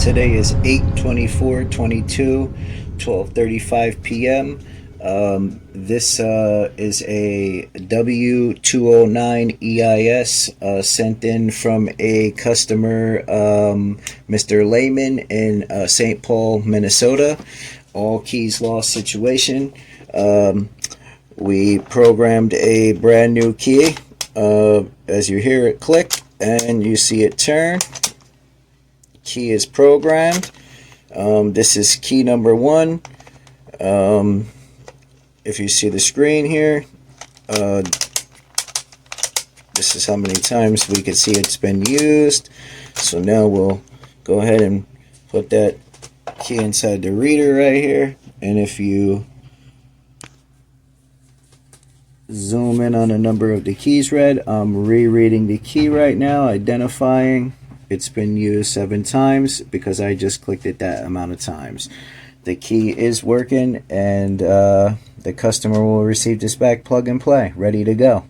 Today is 8/24/22, 12:35 p.m. This is a W209 EIS sent in from a customer, Mr. Lehman in St. Paul, Minnesota. All keys lost situation. We programmed a brand new key. As you hear it click and you see it turn, key is programmed. This is key number 1. If you see the screen here, this is how many times we can see it's been used. So now we'll go ahead and put that key inside the reader right here, and if you zoom in on the number of the keys read, I'm rereading the key right now, identifying it's been used 7 times because I just clicked it that amount of times. The key is working, and the customer will receive this back plug and play, ready to go.